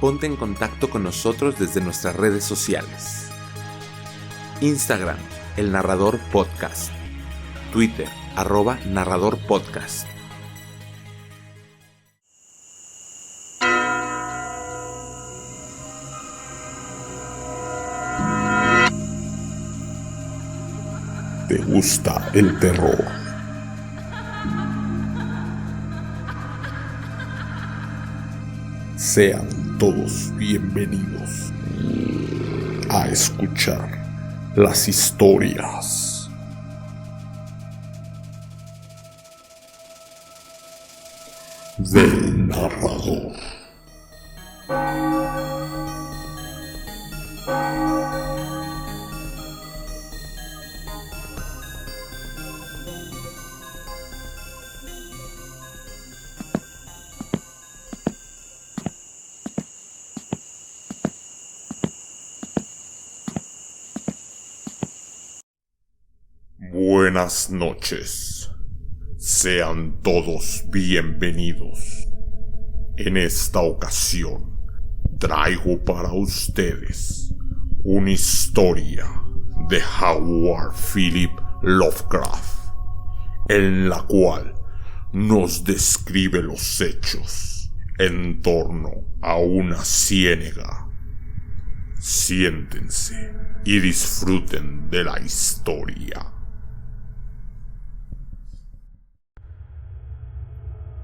ponte en contacto con nosotros desde nuestras redes sociales. Instagram, El Narrador Podcast. Twitter, @Narrador Podcast. ¿Te gusta el terror? Sean todos bienvenidos a escuchar las historias del narrador. Buenas noches. Sean todos bienvenidos. En esta ocasión traigo para ustedes una historia de Howard Philip Lovecraft, en la cual nos describe los hechos en torno a una ciénaga. Siéntense y disfruten de la historia.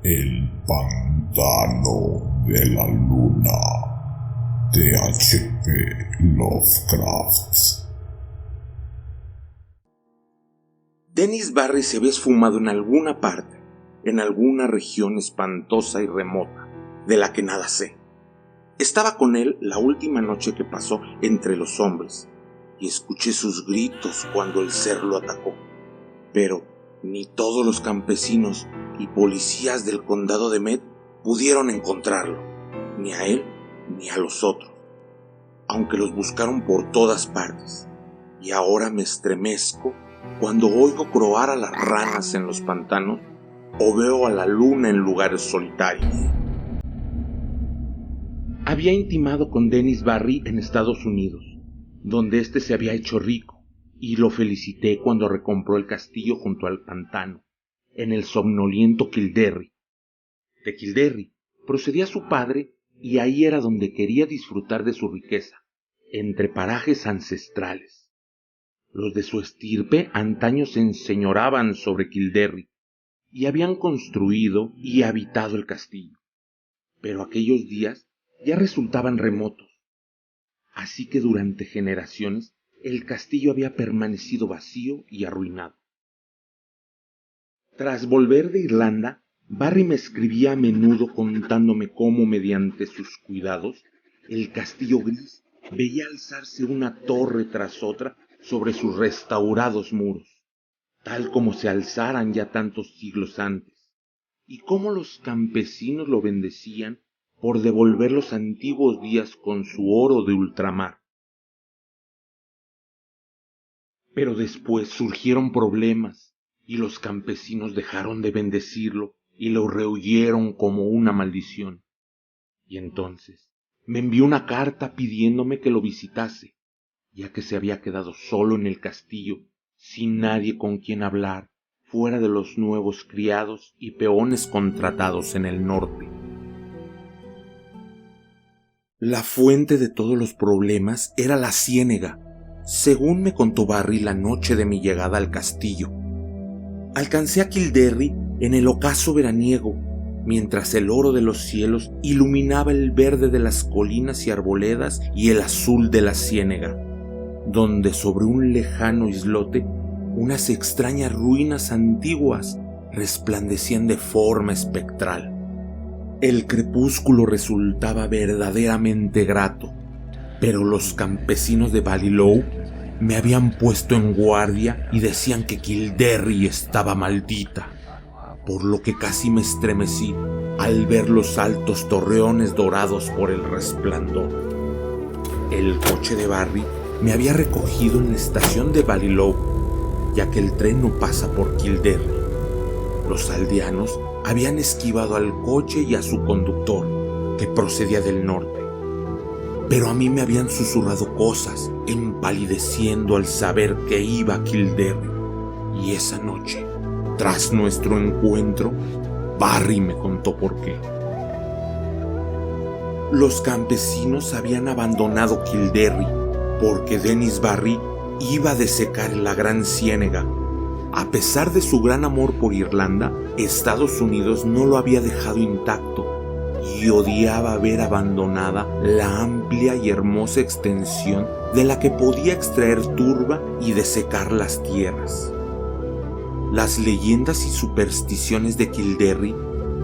El pantano de la luna de H.P. Lovecraft. Dennis Barry se había esfumado en alguna parte, en alguna región espantosa y remota, de la que nada sé. Estaba con él la última noche que pasó entre los hombres, y escuché sus gritos cuando el ser lo atacó. Pero ni todos los campesinos y policías del condado de Met pudieron encontrarlo, ni a él ni a los otros, aunque los buscaron por todas partes. Y ahora me estremezco cuando oigo croar a las ranas en los pantanos o veo a la luna en lugares solitarios. Había intimado con Dennis Barry en Estados Unidos, donde éste se había hecho rico, y lo felicité cuando recompró el castillo junto al pantano, en el somnoliento Kildare. De Kildare procedía su padre, y ahí era donde quería disfrutar de su riqueza, entre parajes ancestrales. Los de su estirpe antaño se enseñoraban sobre Kildare, y habían construido y habitado el castillo. Pero aquellos días ya resultaban remotos, así que durante generaciones el castillo había permanecido vacío y arruinado. Tras volver de Irlanda, Barry me escribía a menudo contándome cómo, mediante sus cuidados, el castillo gris veía alzarse una torre tras otra sobre sus restaurados muros, tal como se alzaran ya tantos siglos antes, y cómo los campesinos lo bendecían por devolver los antiguos días con su oro de ultramar. Pero después surgieron problemas, y los campesinos dejaron de bendecirlo y lo rehuyeron como una maldición. Y entonces me envió una carta pidiéndome que lo visitase, ya que se había quedado solo en el castillo, sin nadie con quien hablar, fuera de los nuevos criados y peones contratados en el norte. La fuente de todos los problemas era la ciénaga, según me contó Barry la noche de mi llegada al castillo. Alcancé a Kildare en el ocaso veraniego, mientras el oro de los cielos iluminaba el verde de las colinas y arboledas y el azul de la ciénaga, donde sobre un lejano islote unas extrañas ruinas antiguas resplandecían de forma espectral. El crepúsculo resultaba verdaderamente grato, pero los campesinos de Ballylough me habían puesto en guardia y decían que Kildare estaba maldita, por lo que casi me estremecí al ver los altos torreones dorados por el resplandor. El coche de Barry me había recogido en la estación de Ballylough, ya que el tren no pasa por Kildare. Los aldeanos habían esquivado al coche y a su conductor, que procedía del norte, pero a mí me habían susurrado cosas, empalideciendo al saber que iba a Kildare. Y esa noche, tras nuestro encuentro, Barry me contó por qué. Los campesinos habían abandonado Kildare porque Dennis Barry iba a desecar la gran ciénega. A pesar de su gran amor por Irlanda, Estados Unidos no lo había dejado intacto y odiaba ver abandonada la amplia y hermosa extensión de la que podía extraer turba y desecar las tierras. Las leyendas y supersticiones de Kildare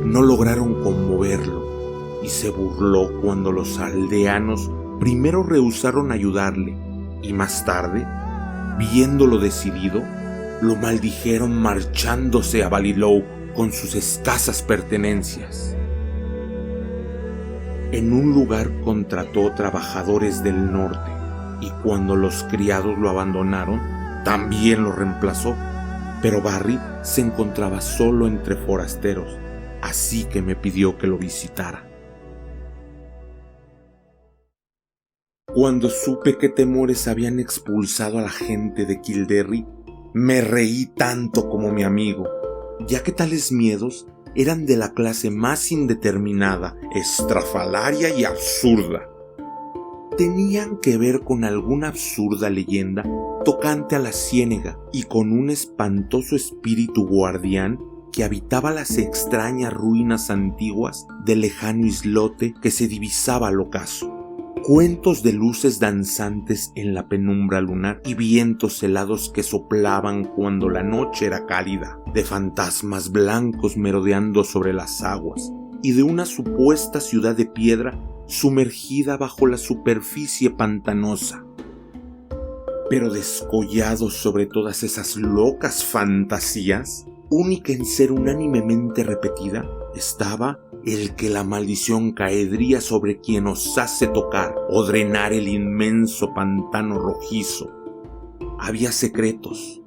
no lograron conmoverlo y se burló cuando los aldeanos primero rehusaron ayudarle y más tarde, viéndolo decidido, lo maldijeron marchándose a Ballylough con sus escasas pertenencias. En un lugar contrató trabajadores del norte y cuando los criados lo abandonaron, también lo reemplazó. Pero Barry se encontraba solo entre forasteros, así que me pidió que lo visitara. Cuando supe que temores habían expulsado a la gente de Kildare, me reí tanto como mi amigo, ya que tales miedos eran de la clase más indeterminada, estrafalaria y absurda. Tenían que ver con alguna absurda leyenda tocante a la ciénega y con un espantoso espíritu guardián que habitaba las extrañas ruinas antiguas del lejano islote que se divisaba al ocaso. Cuentos de luces danzantes en la penumbra lunar y vientos helados que soplaban cuando la noche era cálida, de fantasmas blancos merodeando sobre las aguas y de una supuesta ciudad de piedra sumergida bajo la superficie pantanosa. Pero descollado sobre todas esas locas fantasías, única en ser unánimemente repetida, estaba el que la maldición caería sobre quien osase tocar o drenar el inmenso pantano rojizo. Había secretos,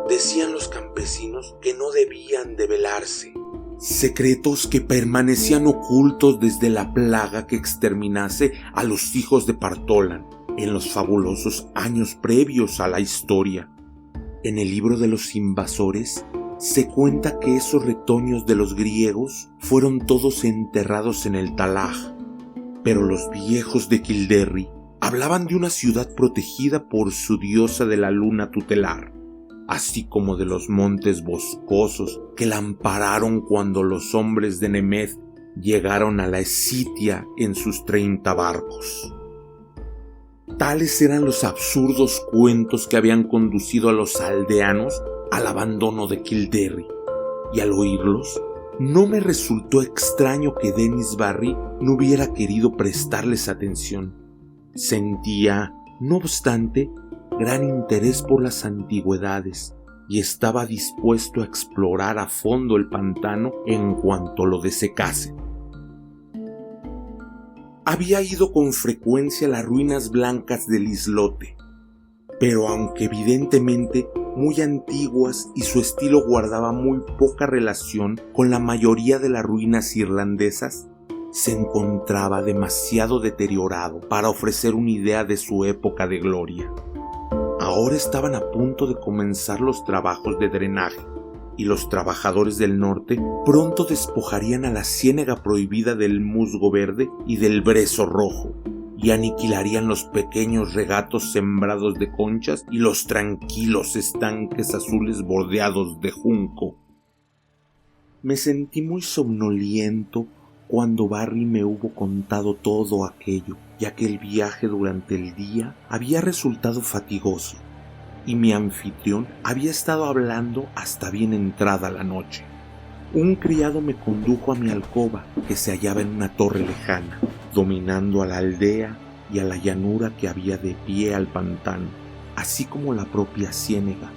decían los campesinos, que no debían develarse. Secretos que permanecían ocultos desde la plaga que exterminase a los hijos de Partolan en los fabulosos años previos a la historia. En el libro de los invasores se cuenta que esos retoños de los griegos fueron todos enterrados en el Talag, pero los viejos de Kildare hablaban de una ciudad protegida por su diosa de la luna tutelar, así como de los montes boscosos que la ampararon cuando los hombres de Nemeth llegaron a la Escitia en sus 30 barcos. Tales eran los absurdos cuentos que habían conducido a los aldeanos al abandono de Kildare, y al oírlos, no me resultó extraño que Dennis Barry no hubiera querido prestarles atención. Sentía, no obstante, gran interés por las antigüedades y estaba dispuesto a explorar a fondo el pantano en cuanto lo desecase. Había ido con frecuencia a las ruinas blancas del islote, pero aunque evidentemente muy antiguas y su estilo guardaba muy poca relación con la mayoría de las ruinas irlandesas, se encontraba demasiado deteriorado para ofrecer una idea de su época de gloria. Ahora estaban a punto de comenzar los trabajos de drenaje y los trabajadores del norte pronto despojarían a la ciénega prohibida del musgo verde y del brezo rojo y aniquilarían los pequeños regatos sembrados de conchas y los tranquilos estanques azules bordeados de junco. Me sentí muy somnoliento cuando Barry me hubo contado todo aquello, ya que el viaje durante el día había resultado fatigoso y mi anfitrión había estado hablando hasta bien entrada la noche. Un criado me condujo a mi alcoba, que se hallaba en una torre lejana, dominando a la aldea y a la llanura que había de pie al pantano, así como la propia ciénega,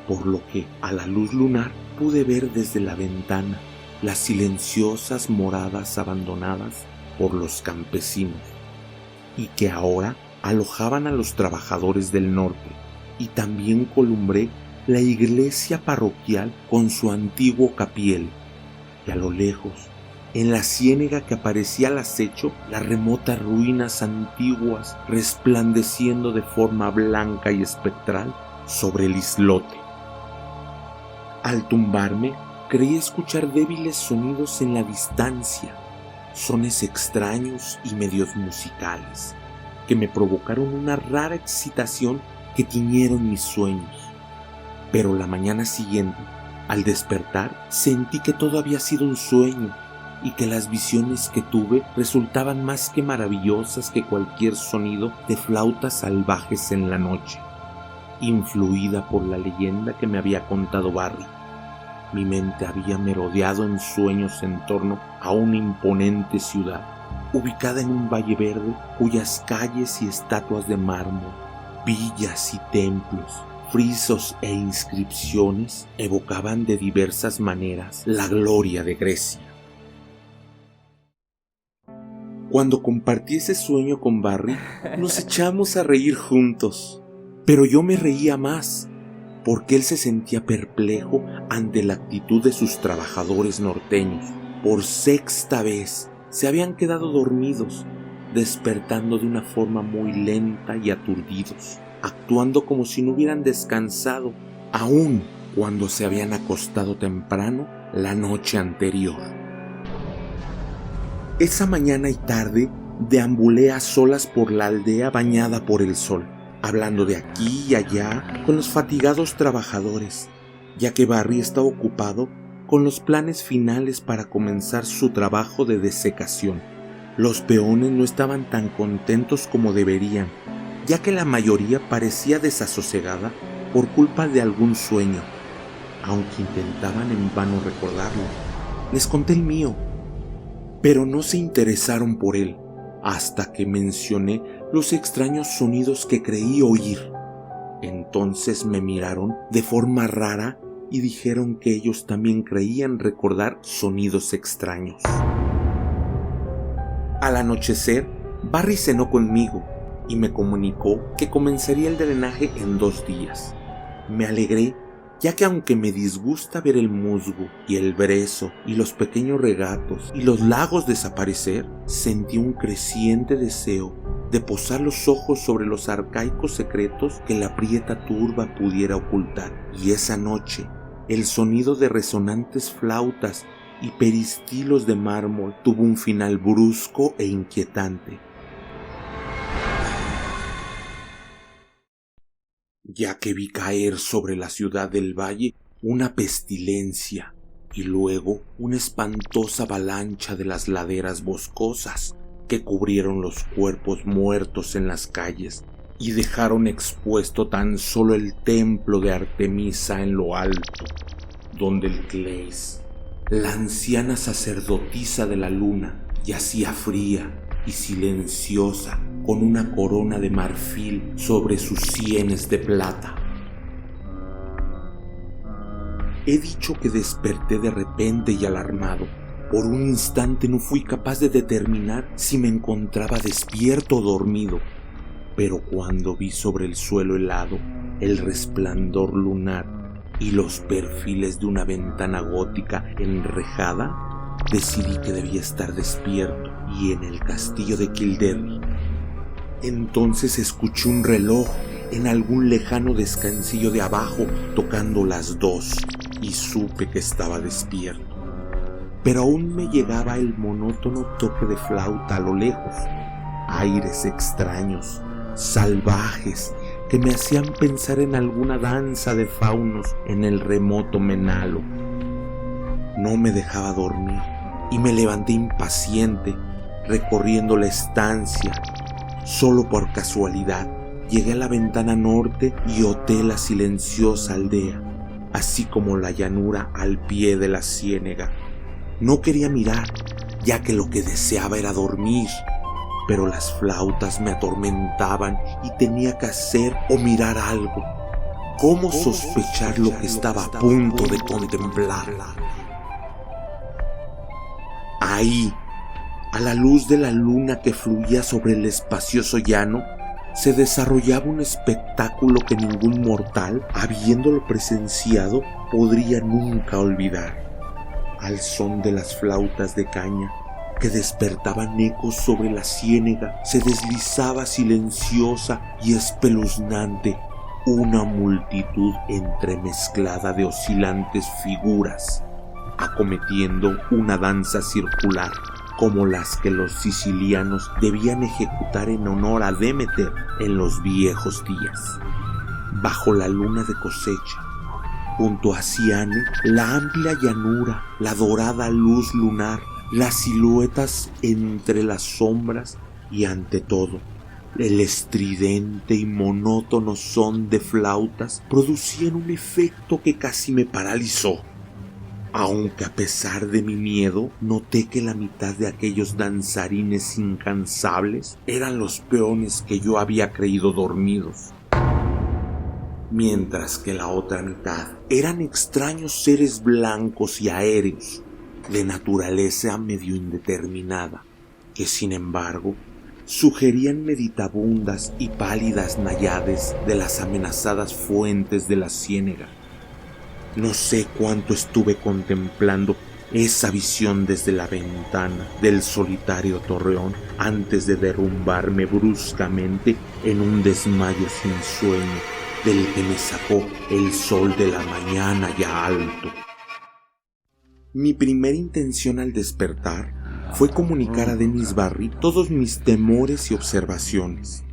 por lo que a la luz lunar pude ver desde la ventana las silenciosas moradas abandonadas por los campesinos, y que ahora alojaban a los trabajadores del norte, y también columbré la iglesia parroquial con su antiguo capiel, y a lo lejos, En la ciénaga que aparecía al acecho, las remotas ruinas antiguas resplandeciendo de forma blanca y espectral sobre el islote. Al tumbarme, creí escuchar débiles sonidos en la distancia, sones extraños y medios musicales, que me provocaron una rara excitación que tiñeron mis sueños. Pero la mañana siguiente, al despertar, sentí que todo había sido un sueño y que las visiones que tuve resultaban más que maravillosas que cualquier sonido de flautas salvajes en la noche. Influida por la leyenda que me había contado Barry, mi mente había merodeado en sueños en torno a una imponente ciudad, ubicada en un valle verde cuyas calles y estatuas de mármol, villas y templos, frisos e inscripciones evocaban de diversas maneras la gloria de Grecia. Cuando compartí ese sueño con Barry, nos echamos a reír juntos, pero yo me reía más, porque él se sentía perplejo ante la actitud de sus trabajadores norteños. Por sexta vez se habían quedado dormidos, despertando de una forma muy lenta y aturdidos, actuando como si no hubieran descansado, aun cuando se habían acostado temprano la noche anterior. Esa mañana y tarde deambulé a solas por la aldea bañada por el sol, hablando de aquí y allá con los fatigados trabajadores, ya que Barry estaba ocupado con los planes finales para comenzar su trabajo de desecación. Los peones no estaban tan contentos como deberían, ya que la mayoría parecía desasosegada por culpa de algún sueño, aunque intentaban en vano recordarlo. Les conté el mío, pero no se interesaron por él, hasta que mencioné los extraños sonidos que creí oír. Entonces me miraron de forma rara y dijeron que ellos también creían recordar sonidos extraños. Al anochecer, Barry cenó conmigo y me comunicó que comenzaría el drenaje en 2 días. Me alegré, ya que aunque me disgusta ver el musgo y el brezo y los pequeños regatos y los lagos desaparecer, sentí un creciente deseo de posar los ojos sobre los arcaicos secretos que la prieta turba pudiera ocultar. Y esa noche, el sonido de resonantes flautas y peristilos de mármol tuvo un final brusco e inquietante, ya que vi caer sobre la ciudad del valle una pestilencia y luego una espantosa avalancha de las laderas boscosas que cubrieron los cuerpos muertos en las calles y dejaron expuesto tan solo el templo de Artemisa en lo alto, donde el Cleis, la anciana sacerdotisa de la luna, yacía fría y silenciosa con una corona de marfil sobre sus sienes de plata. He dicho que desperté de repente y alarmado. Por un instante no fui capaz de determinar si me encontraba despierto o dormido, pero cuando vi sobre el suelo helado el resplandor lunar y los perfiles de una ventana gótica enrejada, decidí que debía estar despierto y en el castillo de Kildare. Entonces escuché un reloj en algún lejano descansillo de abajo tocando las 2 y supe que estaba despierto. Pero aún me llegaba el monótono toque de flauta a lo lejos, aires extraños, salvajes, que me hacían pensar en alguna danza de faunos en el remoto Menalo. No me dejaba dormir y me levanté impaciente, recorriendo la estancia. Solo por casualidad llegué a la ventana norte y oté la silenciosa aldea, así como la llanura al pie de la ciénaga. No quería mirar, ya que lo que deseaba era dormir, pero las flautas me atormentaban y tenía que hacer o mirar algo. ¿Cómo sospechar lo que estaba a punto de contemplar? Ahí, a la luz de la luna que fluía sobre el espacioso llano, se desarrollaba un espectáculo que ningún mortal, habiéndolo presenciado, podría nunca olvidar. al son de las flautas de caña que despertaban ecos sobre la ciénega, se deslizaba silenciosa y espeluznante una multitud entremezclada de oscilantes figuras, acometiendo una danza circular como las que los sicilianos debían ejecutar en honor a Demeter en los viejos días. Bajo la luna de cosecha, junto a Ciane, la amplia llanura, la dorada luz lunar, las siluetas entre las sombras y, ante todo, el estridente y monótono son de flautas producían un efecto que casi me paralizó. Aunque a pesar de mi miedo, noté que la mitad de aquellos danzarines incansables eran los peones que yo había creído dormidos, mientras que la otra mitad eran extraños seres blancos y aéreos, de naturaleza medio indeterminada, que sin embargo sugerían meditabundas y pálidas náyades de las amenazadas fuentes de la ciénega. No sé cuánto estuve contemplando esa visión desde la ventana del solitario torreón antes de derrumbarme bruscamente en un desmayo sin sueño del que me sacó el sol de la mañana ya alto. Mi primera intención al despertar fue comunicar a Dennis Barry todos mis temores y observaciones,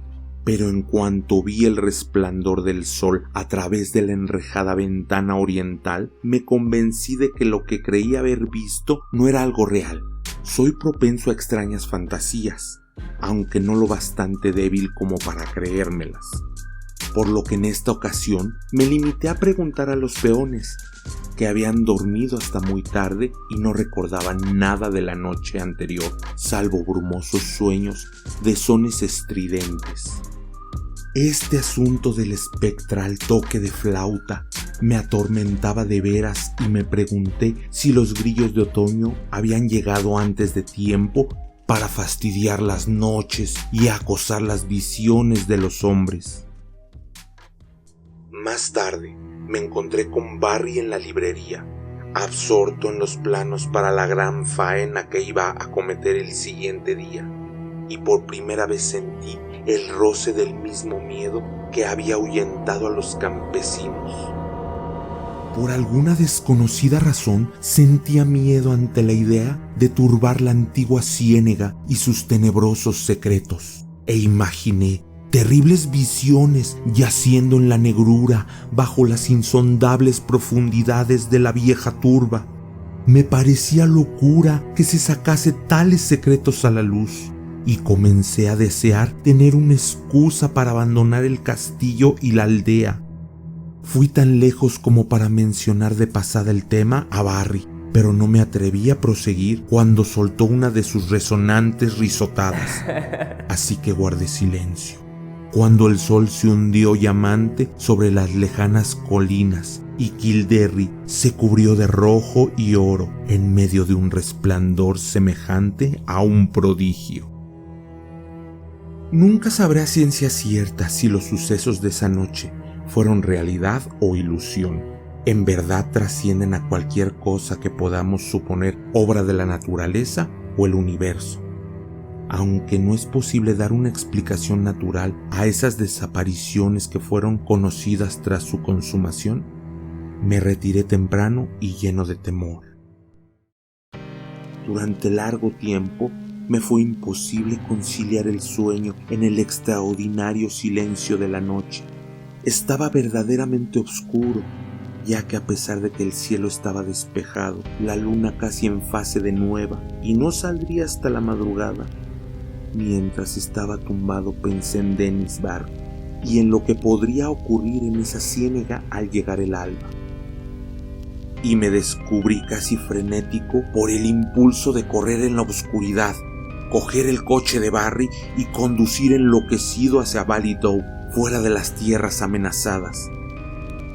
pero en cuanto vi el resplandor del sol a través de la enrejada ventana oriental, me convencí de que lo que creí haber visto no era algo real. Soy propenso a extrañas fantasías, aunque no lo bastante débil como para creérmelas, por lo que en esta ocasión me limité a preguntar a los peones, que habían dormido hasta muy tarde y no recordaban nada de la noche anterior, salvo brumosos sueños de sones estridentes. Este asunto del espectral toque de flauta me atormentaba de veras y me pregunté si los grillos de otoño habían llegado antes de tiempo para fastidiar las noches y acosar las visiones de los hombres. Más tarde me encontré con Barry en la librería, absorto en los planos para la gran faena que iba a cometer el siguiente día, y por primera vez sentí el roce del mismo miedo que había ahuyentado a los campesinos. Por alguna desconocida razón sentía miedo ante la idea de turbar la antigua ciénega y sus tenebrosos secretos, e imaginé terribles visiones yaciendo en la negrura bajo las insondables profundidades de la vieja turba. Me parecía locura que se sacase tales secretos a la luz, y comencé a desear tener una excusa para abandonar el castillo y la aldea. Fui tan lejos como para mencionar de pasada el tema a Barry, pero no me atreví a proseguir cuando soltó una de sus resonantes risotadas, así que guardé silencio. Cuando el sol se hundió llamante sobre las lejanas colinas y Kildare se cubrió de rojo y oro en medio de un resplandor semejante a un prodigio. Nunca sabré a ciencia cierta si los sucesos de esa noche fueron realidad o ilusión. En verdad trascienden a cualquier cosa que podamos suponer obra de la naturaleza o el universo. Aunque no es posible dar una explicación natural a esas desapariciones que fueron conocidas tras su consumación, me retiré temprano y lleno de temor. Durante largo tiempo me fue imposible conciliar el sueño en el extraordinario silencio de la noche. Estaba verdaderamente oscuro, ya que a pesar de que el cielo estaba despejado, la luna casi en fase de nueva y no saldría hasta la madrugada. Mientras estaba tumbado pensé en Dennis Barry y en lo que podría ocurrir en esa ciénega al llegar el alba. Y me descubrí casi frenético por el impulso de correr en la oscuridad, coger el coche de Barry y conducir enloquecido hacia Ballydoe, fuera de las tierras amenazadas.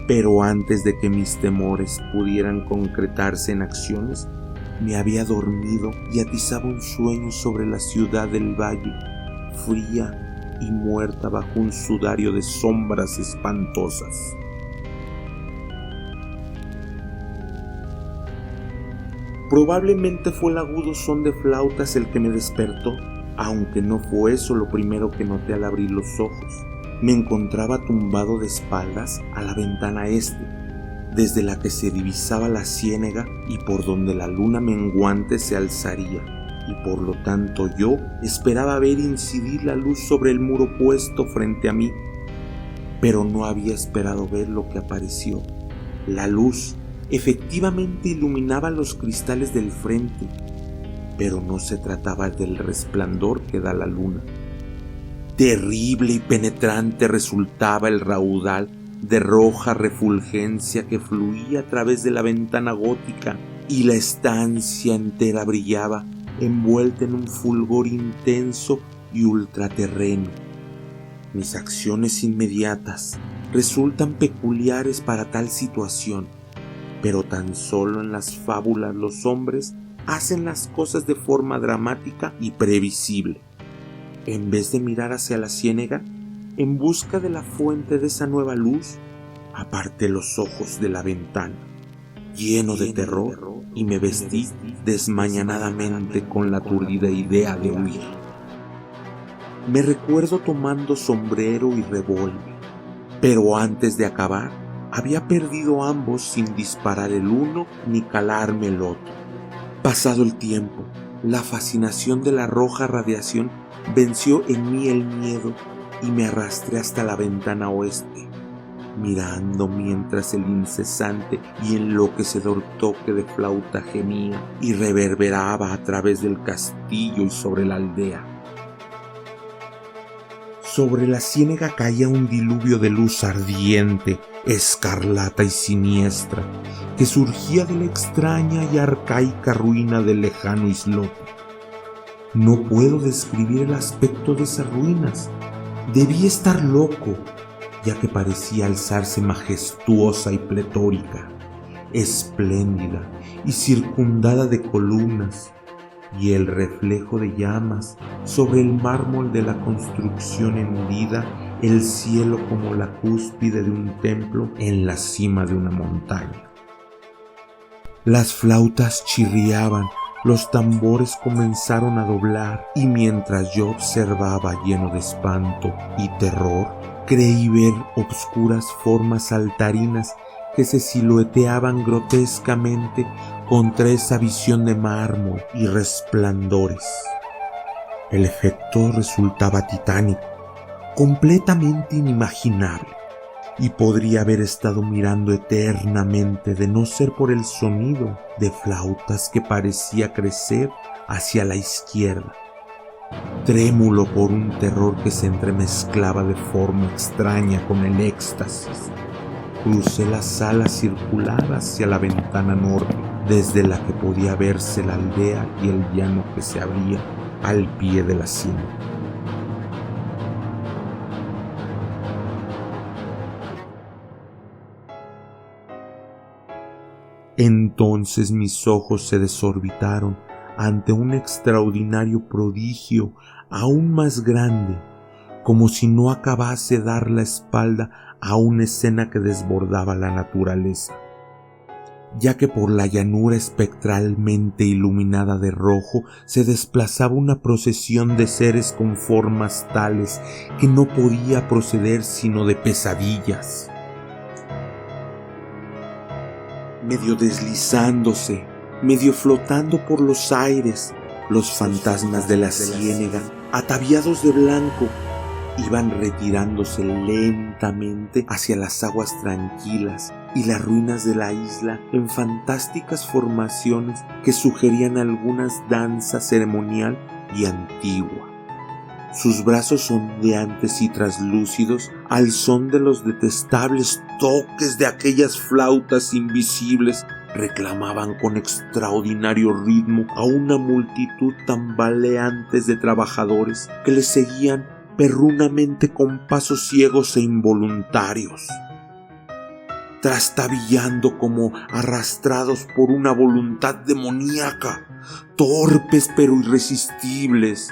Pero antes de que mis temores pudieran concretarse en acciones, me había dormido y atizaba un sueño sobre la ciudad del valle, fría y muerta bajo un sudario de sombras espantosas. Probablemente fue el agudo son de flautas el que me despertó, aunque no fue eso lo primero que noté al abrir los ojos. Me encontraba tumbado de espaldas a la ventana este, desde la que se divisaba la ciénega y por donde la luna menguante se alzaría, y por lo tanto yo esperaba ver incidir la luz sobre el muro puesto frente a mí, pero no había esperado ver lo que apareció. La luz efectivamente iluminaba los cristales del frente, pero no se trataba del resplandor que da la luna. Terrible y penetrante resultaba el raudal de roja refulgencia que fluía a través de la ventana gótica, y la estancia entera brillaba envuelta en un fulgor intenso y ultraterreno. Mis acciones inmediatas resultan peculiares para tal situación, pero tan solo en las fábulas los hombres hacen las cosas de forma dramática y previsible. En vez de mirar hacia la ciénega, en busca de la fuente de esa nueva luz, aparté los ojos de la ventana, lleno de terror, y me vestí desmañanadamente con la aturdida idea de huir. Me recuerdo tomando sombrero y revólver, pero antes de acabar, había perdido ambos sin disparar el uno ni calarme el otro. Pasado el tiempo, la fascinación de la roja radiación venció en mí el miedo y me arrastré hasta la ventana oeste, mirando mientras el incesante y enloquecedor toque de flauta gemía y reverberaba a través del castillo y sobre la aldea. Sobre la ciénega caía un diluvio de luz ardiente, escarlata y siniestra, que surgía de la extraña y arcaica ruina del lejano islote. No puedo describir el aspecto de esas ruinas. Debí estar loco, ya que parecía alzarse majestuosa y pletórica, espléndida y circundada de columnas, y el reflejo de llamas sobre el mármol de la construcción hendida, el cielo como la cúspide de un templo en la cima de una montaña. Las flautas chirriaban, los tambores comenzaron a doblar, y mientras yo observaba lleno de espanto y terror, creí ver obscuras formas saltarinas que se silueteaban grotescamente contra esa visión de mármol y resplandores. El efecto resultaba titánico, completamente inimaginable, y podría haber estado mirando eternamente de no ser por el sonido de flautas que parecía crecer hacia la izquierda, trémulo por un terror que se entremezclaba de forma extraña con el éxtasis. Crucé la sala circular hacia la ventana norte, desde la que podía verse la aldea y el llano que se abría al pie de la cima. Entonces mis ojos se desorbitaron ante un extraordinario prodigio aún más grande, como si no acabase dar la espalda a una escena que desbordaba la naturaleza, ya que por la llanura espectralmente iluminada de rojo se desplazaba una procesión de seres con formas tales que no podía proceder sino de pesadillas. Medio deslizándose, medio flotando por los aires, los fantasmas de la ciénega, ataviados de blanco, iban retirándose lentamente hacia las aguas tranquilas y las ruinas de la isla en fantásticas formaciones que sugerían algunas danza ceremonial y antigua. Sus brazos ondeantes y traslúcidos, al son de los detestables toques de aquellas flautas invisibles, reclamaban con extraordinario ritmo a una multitud tambaleantes de trabajadores que les seguían perrunamente con pasos ciegos e involuntarios, trastabillando como arrastrados por una voluntad demoníaca, torpes pero irresistibles.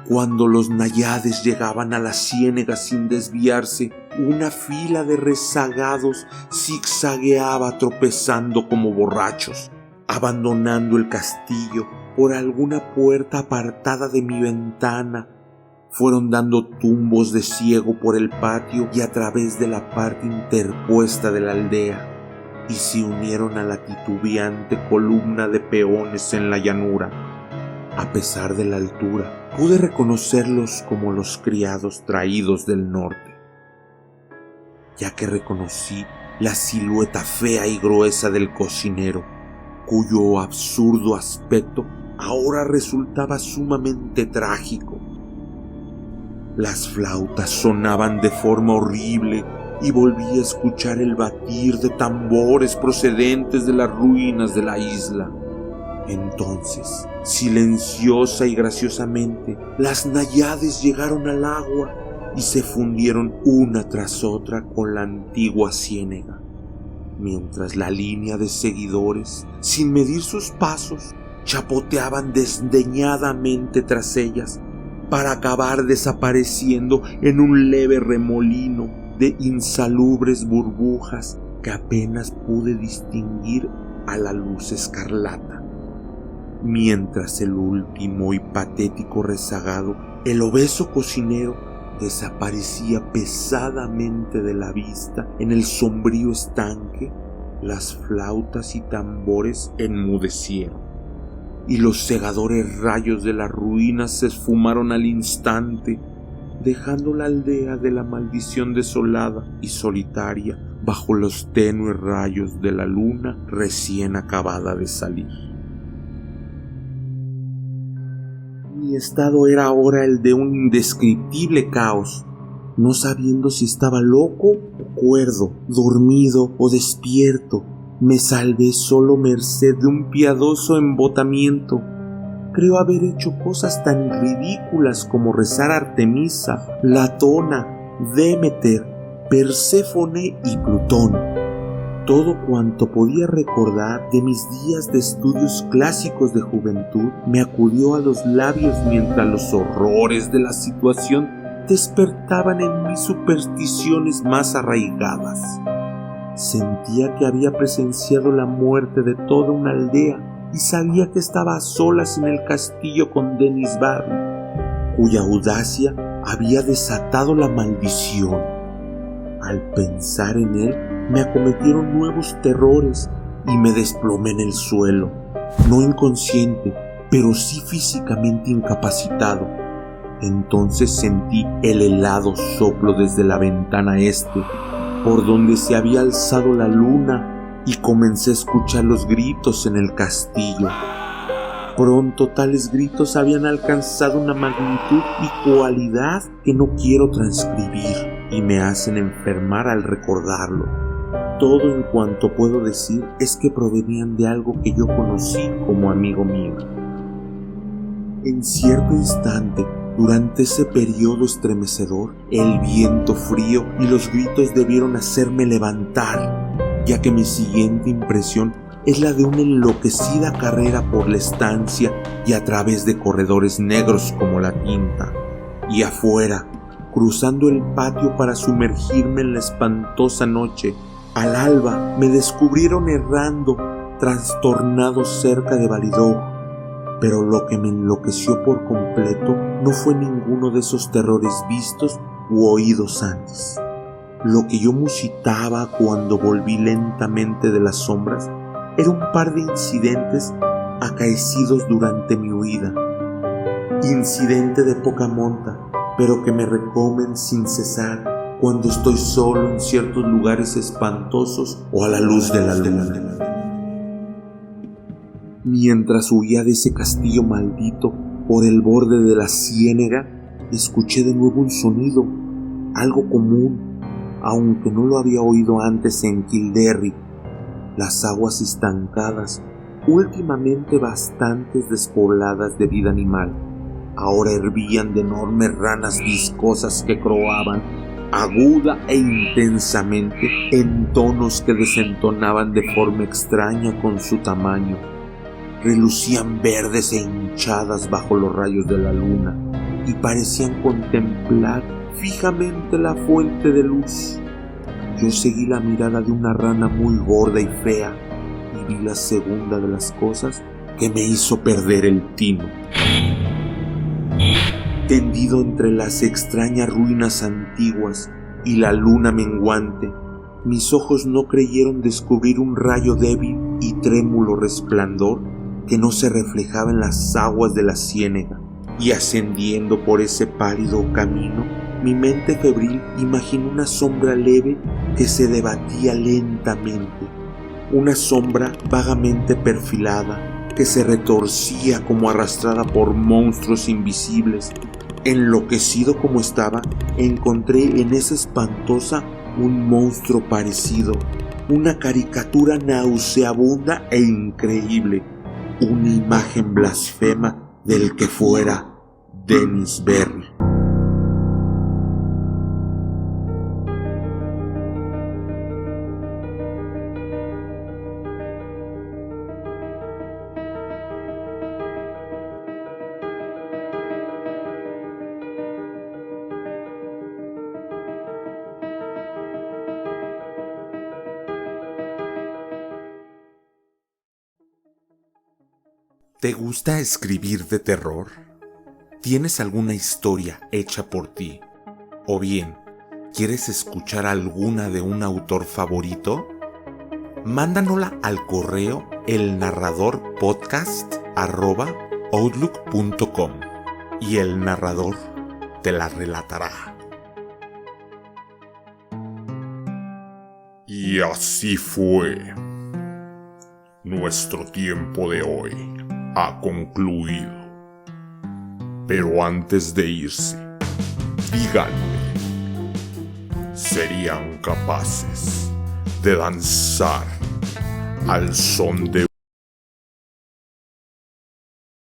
Cuando los náyades llegaban a la ciénega sin desviarse, una fila de rezagados zigzagueaba tropezando como borrachos, abandonando el castillo por alguna puerta apartada de mi ventana, fueron dando tumbos de ciego por el patio y a través de la parte interpuesta de la aldea, y se unieron a la titubeante columna de peones en la llanura. A pesar de la altura, pude reconocerlos como los criados traídos del norte, ya que reconocí la silueta fea y gruesa del cocinero, cuyo absurdo aspecto ahora resultaba sumamente trágico. Las flautas sonaban de forma horrible y volví a escuchar el batir de tambores procedentes de las ruinas de la isla. Entonces, silenciosa y graciosamente, las náyades llegaron al agua y se fundieron una tras otra con la antigua ciénega, mientras la línea de seguidores, sin medir sus pasos, chapoteaban desdeñadamente tras ellas para acabar desapareciendo en un leve remolino de insalubres burbujas que apenas pude distinguir a la luz escarlata. Mientras el último y patético rezagado, el obeso cocinero, desaparecía pesadamente de la vista en el sombrío estanque, las flautas y tambores enmudecieron, y los cegadores rayos de las ruinas se esfumaron al instante, dejando la aldea de la maldición desolada y solitaria bajo los tenues rayos de la luna recién acabada de salir. Mi estado era ahora el de un indescriptible caos, no sabiendo si estaba loco o cuerdo, dormido o despierto. Me salvé solo merced de un piadoso embotamiento. Creo haber hecho cosas tan ridículas como rezar a Artemisa, Latona, Demeter, Perséfone y Plutón. Todo cuanto podía recordar de mis días de estudios clásicos de juventud me acudió a los labios mientras los horrores de la situación despertaban en mí supersticiones más arraigadas. Sentía que había presenciado la muerte de toda una aldea y sabía que estaba a solas en el castillo con Dennis Barry, cuya audacia había desatado la maldición. Al pensar en él, me acometieron nuevos terrores y me desplomé en el suelo, no inconsciente, pero sí físicamente incapacitado. Entonces sentí el helado soplo desde la ventana este, por donde se había alzado la luna, y comencé a escuchar los gritos en el castillo. Pronto tales gritos habían alcanzado una magnitud y cualidad que no quiero transcribir, y me hacen enfermar al recordarlo. Todo en cuanto puedo decir es que provenían de algo que yo conocí como amigo mío. En cierto instante, durante ese periodo estremecedor, el viento frío y los gritos debieron hacerme levantar, ya que mi siguiente impresión es la de una enloquecida carrera por la estancia y a través de corredores negros como la tinta, y afuera, cruzando el patio para sumergirme en la espantosa noche. Al alba me descubrieron errando, trastornado cerca de Balidou, pero lo que me enloqueció por completo no fue ninguno de esos terrores vistos u oídos antes. Lo que yo musitaba cuando volví lentamente de las sombras era un par de incidentes acaecidos durante mi huida. Incidente de poca monta, pero que me recomen sin cesar cuando estoy solo en ciertos lugares espantosos o a la luz de la luna. Mientras huía de ese castillo maldito por el borde de la ciénega, escuché de nuevo un sonido, algo común, aunque no lo había oído antes en Kildare. Las aguas estancadas, últimamente bastante despobladas de vida animal, ahora hervían de enormes ranas viscosas que croaban aguda e intensamente en tonos que desentonaban de forma extraña con su tamaño. Relucían verdes e hinchadas bajo los rayos de la luna y parecían contemplar fijamente la fuente de luz. Yo seguí la mirada de una rana muy gorda y fea viví la segunda de las cosas que me hizo perder el tino. Tendido entre las extrañas ruinas antiguas y la luna menguante, mis ojos no creyeron descubrir un rayo débil y trémulo resplandor que no se reflejaba en las aguas de la ciénega, y ascendiendo por ese pálido camino, mi mente febril imaginó una sombra leve que se debatía lentamente, una sombra vagamente perfilada que se retorcía como arrastrada por monstruos invisibles. Enloquecido como estaba, encontré en esa espantosa un monstruo parecido, una caricatura nauseabunda e increíble, una imagen blasfema del que fuera Dennis Berry. ¿Te gusta escribir de terror? ¿Tienes alguna historia hecha por ti? ¿O bien, quieres escuchar alguna de un autor favorito? Mándanosla al correo elnarradorpodcast@outlook.com y el narrador te la relatará. Y así fue. Nuestro tiempo de hoy ha concluido. Pero antes de irse, díganme, ¿serían capaces de danzar al son de